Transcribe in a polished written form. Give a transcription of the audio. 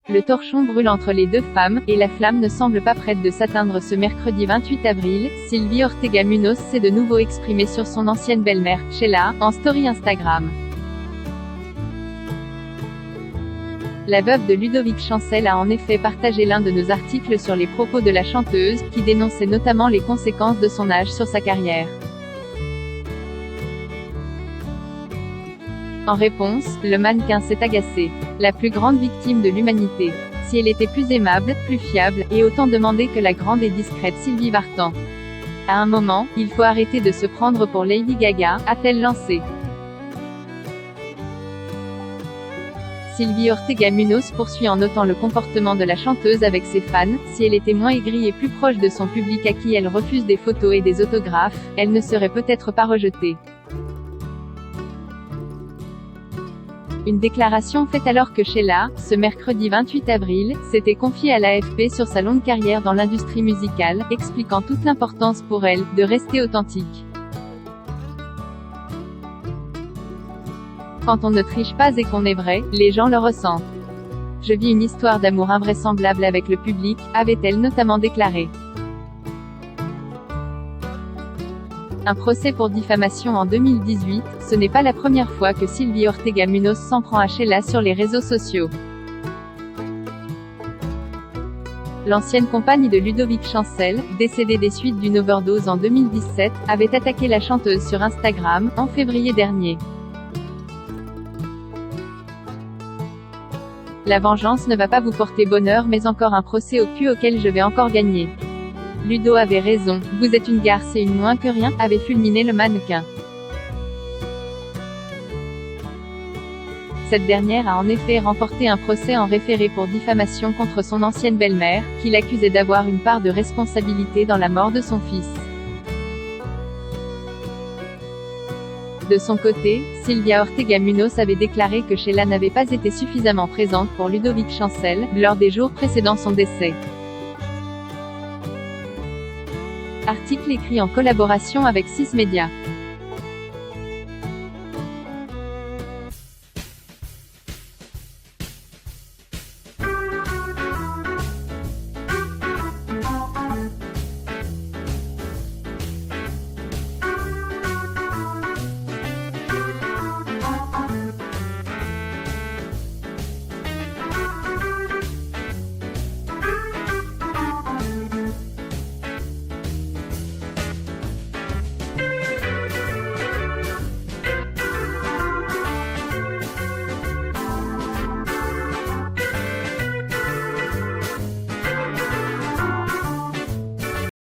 Le torchon brûle entre les deux femmes, et la flamme ne semble pas prête de s'atteindre ce mercredi 28 avril. Sylvie Ortega Munoz s'est de nouveau exprimée sur son ancienne belle-mère, Sheila, en story Instagram. La veuve de Ludovic Chancel a en effet partagé l'un de nos articles sur les propos de la chanteuse, qui dénonçait notamment les conséquences de son âge sur sa carrière. En réponse, le mannequin s'est agacé. La plus grande victime de l'humanité. Si elle était plus aimable, plus fiable, et autant demandée que la grande et discrète Sylvie Vartan. À un moment, il faut arrêter de se prendre pour Lady Gaga, a-t-elle lancé. Sylvie Ortega Munoz poursuit en notant le comportement de la chanteuse avec ses fans. Si elle était moins aigrie et plus proche de son public à qui elle refuse des photos et des autographes, elle ne serait peut-être pas rejetée. Une déclaration faite alors que Sheila, ce mercredi 28 avril, s'était confiée à l'AFP sur sa longue carrière dans l'industrie musicale, expliquant toute l'importance pour elle, de rester authentique. Quand on ne triche pas et qu'on est vrai, les gens le ressentent. Je vis une histoire d'amour invraisemblable avec le public, avait-elle notamment déclaré. Un procès pour diffamation en 2018, ce n'est pas la première fois que Sylvie Ortega Munoz s'en prend à Sheila sur les réseaux sociaux. L'ancienne compagne de Ludovic Chancel, décédée des suites d'une overdose en 2017, avait attaqué la chanteuse sur Instagram, en février dernier. La vengeance ne va pas vous porter bonheur mais encore un procès au cul auquel je vais encore gagner. Ludo avait raison, vous êtes une garce et une moins que rien, avait fulminé le mannequin. Cette dernière a en effet remporté un procès en référé pour diffamation contre son ancienne belle-mère, qui l'accusait d'avoir une part de responsabilité dans la mort de son fils. De son côté, Sylvia Ortega Munoz avait déclaré que Sheila n'avait pas été suffisamment présente pour Ludovic Chancel, lors des jours précédant son décès. Article écrit en collaboration avec 6 Médias.